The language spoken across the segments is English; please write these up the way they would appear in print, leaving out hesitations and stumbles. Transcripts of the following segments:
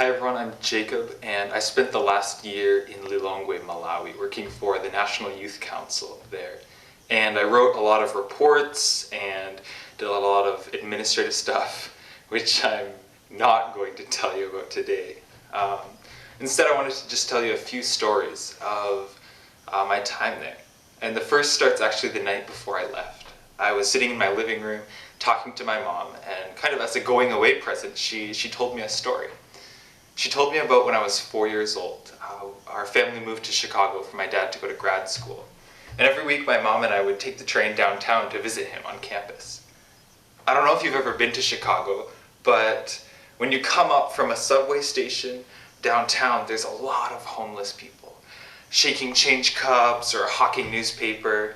Hi everyone, I'm Jacob, and I spent the last year in Lilongwe, Malawi, working for the National Youth Council there. And I wrote a lot of reports and did a lot of administrative stuff, which I'm not going to tell you about today. Instead, I wanted to just tell you a few stories of my time there. And the first starts actually the night before I left. I was sitting in my living room talking to my mom, and kind of as a going away present, she told me a story. She told me about when I was 4 years old. Our family moved to Chicago for my dad to go to grad school. And every week my mom and I would take the train downtown to visit him on campus. I don't know if you've ever been to Chicago, but when you come up from a subway station downtown, there's a lot of homeless people, shaking change cups or hawking newspaper.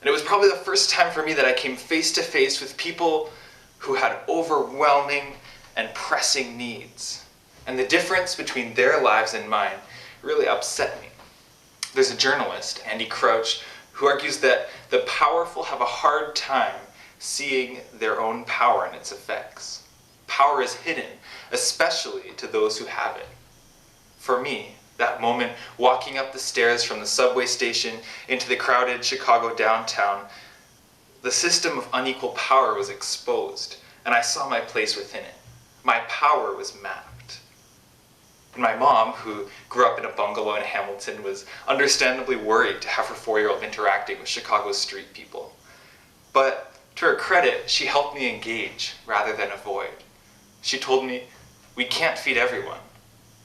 And it was probably the first time for me that I came face to face with people who had overwhelming and pressing needs. And the difference between their lives and mine really upset me. There's a journalist, Andy Crouch, who argues that the powerful have a hard time seeing their own power and its effects. Power is hidden, especially to those who have it. For me, that moment walking up the stairs from the subway station into the crowded Chicago downtown, the system of unequal power was exposed, and I saw my place within it. My power was mapped. And my mom, who grew up in a bungalow in Hamilton, was understandably worried to have her 4-year-old interacting with Chicago's street people. But to her credit, she helped me engage rather than avoid. She told me, we can't feed everyone.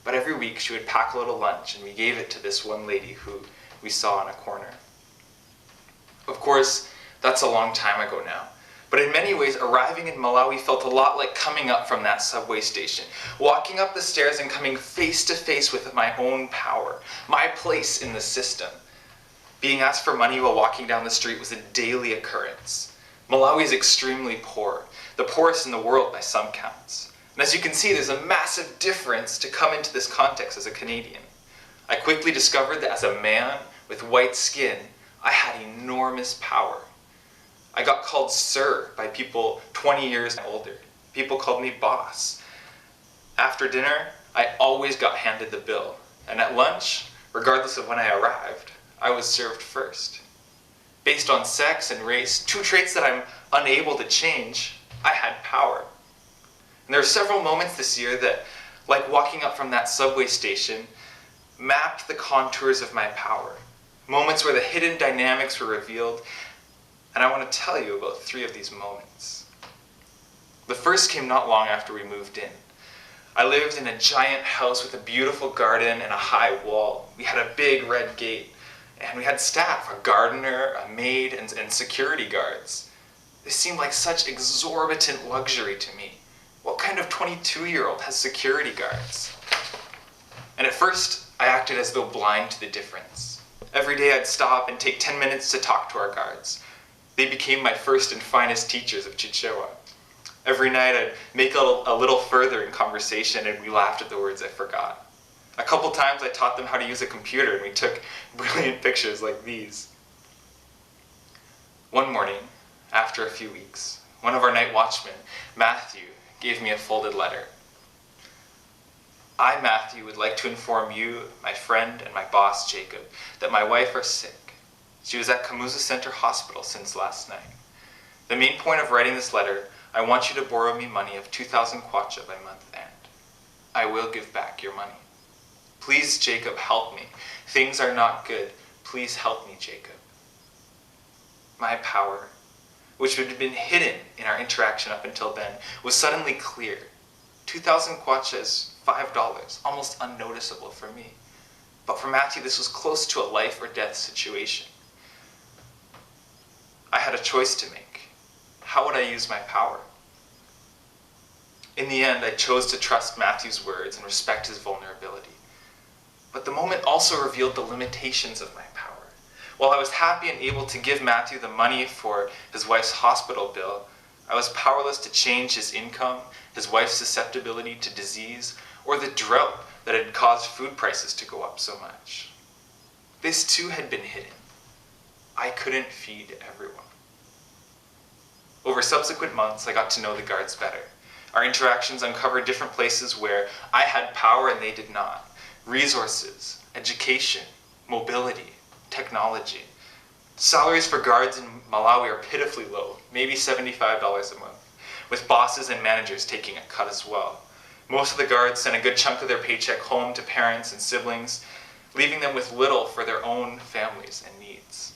But every week she would pack a little lunch, and we gave it to this one lady who we saw in a corner. Of course, that's a long time ago now. But in many ways, arriving in Malawi felt a lot like coming up from that subway station, walking up the stairs and coming face to face with my own power, my place in the system. Being asked for money while walking down the street was a daily occurrence. Malawi is extremely poor, the poorest in the world by some counts. And as you can see, there's a massive difference to come into this context as a Canadian. I quickly discovered that as a man with white skin, I had enormous power. I got called sir by people 20 years older. People called me boss. After dinner, I always got handed the bill. And at lunch, regardless of when I arrived, I was served first. Based on sex and race, two traits that I'm unable to change, I had power. And there are several moments this year that, like walking up from that subway station, mapped the contours of my power. Moments where the hidden dynamics were revealed. And I want to tell you about 3 of these moments. The first came not long after we moved in. I lived in a giant house with a beautiful garden and a high wall. We had a big red gate, and we had staff, a gardener, a maid, and security guards. This seemed like such exorbitant luxury to me. What kind of 22-year-old has security guards? And at first, I acted as though blind to the difference. Every day I'd stop and take 10 minutes to talk to our guards. They became my first and finest teachers of Chichewa. Every night I'd make a little further in conversation, and we laughed at the words I forgot. A couple times I taught them how to use a computer, and we took brilliant pictures like these. One morning, after a few weeks, one of our night watchmen, Matthew, gave me a folded letter. I, Matthew, would like to inform you, my friend, and my boss, Jacob, that my wife are sick. She was at Kamuzu Center Hospital since last night. The main point of writing this letter, I want you to borrow me money of 2,000 kwacha by month end. I will give back your money. Please, Jacob, help me. Things are not good. Please help me, Jacob. My power, which had been hidden in our interaction up until then, was suddenly clear. 2,000 kwacha is $5, almost unnoticeable for me. But for Matthew, this was close to a life or death situation. I had a choice to make. How would I use my power? In the end, I chose to trust Matthew's words and respect his vulnerability. But the moment also revealed the limitations of my power. While I was happy and able to give Matthew the money for his wife's hospital bill, I was powerless to change his income, his wife's susceptibility to disease, or the drought that had caused food prices to go up so much. This too had been hidden. I couldn't feed everyone. Over subsequent months, I got to know the guards better. Our interactions uncovered different places where I had power and they did not. Resources, education, mobility, technology. Salaries for guards in Malawi are pitifully low, maybe $75 a month, with bosses and managers taking a cut as well. Most of the guards send a good chunk of their paycheck home to parents and siblings, leaving them with little for their own families and needs.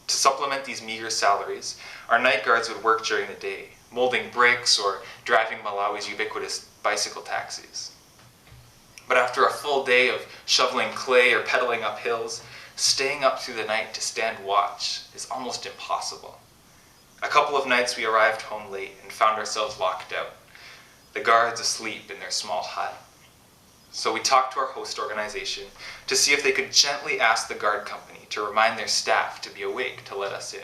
To supplement these meager salaries, our night guards would work during the day, molding bricks or driving Malawi's ubiquitous bicycle taxis. But after a full day of shoveling clay or pedaling up hills, staying up through the night to stand watch is almost impossible. A couple of nights we arrived home late and found ourselves locked out, the guards asleep in their small hut. So we talked to our host organization to see if they could gently ask the guard company to remind their staff to be awake to let us in.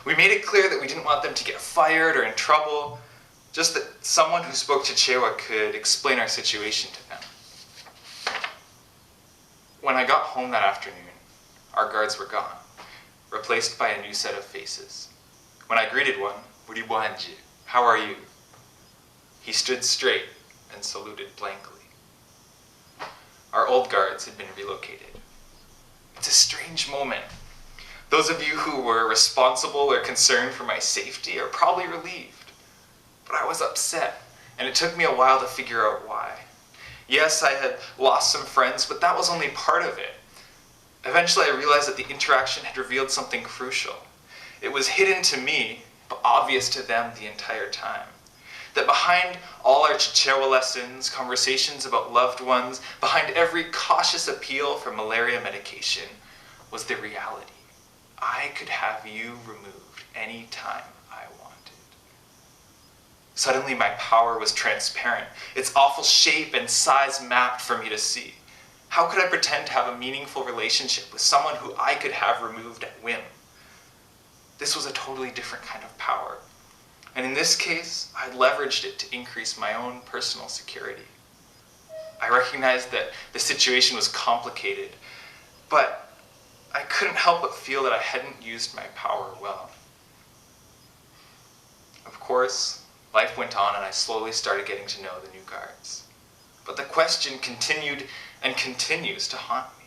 We made it clear that we didn't want them to get fired or in trouble, just that someone who spoke Chichewa could explain our situation to them. When I got home that afternoon, our guards were gone, replaced by a new set of faces. When I greeted one, "Buribwanji, how are you?" He stood straight and saluted blankly. Our old guards had been relocated. It's a strange moment. Those of you who were responsible or concerned for my safety are probably relieved. But I was upset, and it took me a while to figure out why. Yes, I had lost some friends, but that was only part of it. Eventually, I realized that the interaction had revealed something crucial. It was hidden to me, but obvious to them the entire time. That behind all our Chichewa lessons, conversations about loved ones, behind every cautious appeal for malaria medication, was the reality. I could have you removed any time I wanted. Suddenly my power was transparent, its awful shape and size mapped for me to see. How could I pretend to have a meaningful relationship with someone who I could have removed at whim? This was a totally different kind of power. And in this case, I leveraged it to increase my own personal security. I recognized that the situation was complicated, but I couldn't help but feel that I hadn't used my power well. Of course, life went on and I slowly started getting to know the new guards. But the question continued and continues to haunt me.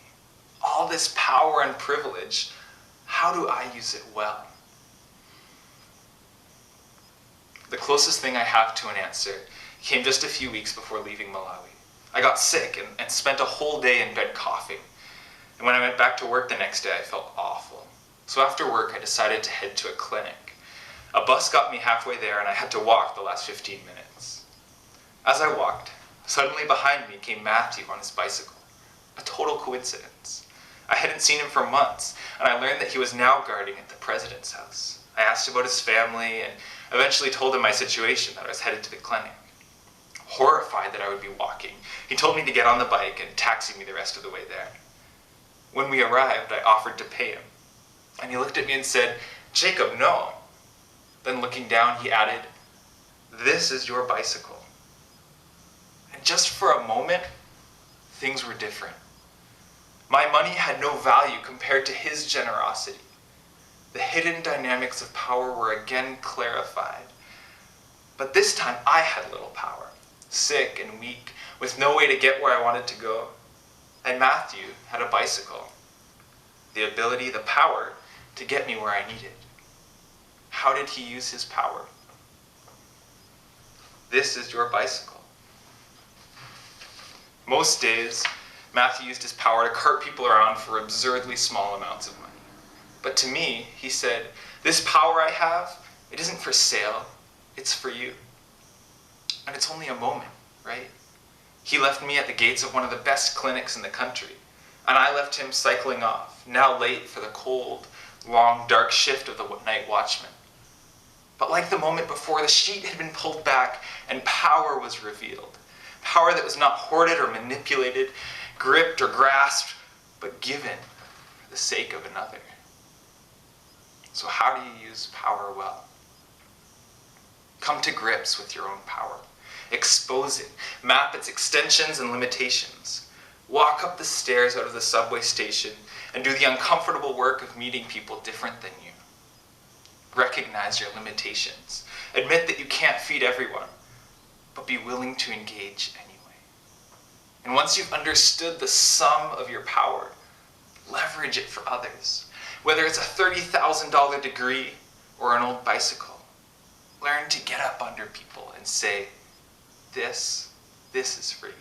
All this power and privilege, how do I use it well? The closest thing I have to an answer came just a few weeks before leaving Malawi. I got sick and spent a whole day in bed coughing. And when I went back to work the next day, I felt awful. So after work, I decided to head to a clinic. A bus got me halfway there and I had to walk the last 15 minutes. As I walked, suddenly behind me came Matthew on his bicycle. A total coincidence. I hadn't seen him for months, and I learned that he was now guarding at the president's house. I asked about his family and eventually told him my situation, that I was headed to the clinic. Horrified that I would be walking, he told me to get on the bike and taxi me the rest of the way there. When we arrived, I offered to pay him. And he looked at me and said, "Jacob, no." Then looking down, he added, "This is your bicycle." And just for a moment, things were different. My money had no value compared to his generosity. The hidden dynamics of power were again clarified. But this time I had little power, sick and weak, with no way to get where I wanted to go. And Matthew had a bicycle, the ability, the power, to get me where I needed. How did he use his power? This is your bicycle. Most days, Matthew used his power to cart people around for absurdly small amounts of money. But to me, he said, "This power I have, it isn't for sale, it's for you." And it's only a moment, right? He left me at the gates of one of the best clinics in the country, and I left him cycling off, now late for the cold, long, dark shift of the night watchman. But like the moment before, the sheet had been pulled back and power was revealed. Power that was not hoarded or manipulated, gripped or grasped, but given for the sake of another. So how do you use power well? Come to grips with your own power. Expose it. Map its extensions and limitations. Walk up the stairs out of the subway station and do the uncomfortable work of meeting people different than you. Recognize your limitations. Admit that you can't feed everyone. but be willing to engage anyway. And once you've understood the sum of your power, leverage it for others. Whether it's a $30,000 degree or an old bicycle, learn to get up under people and say, this is for you.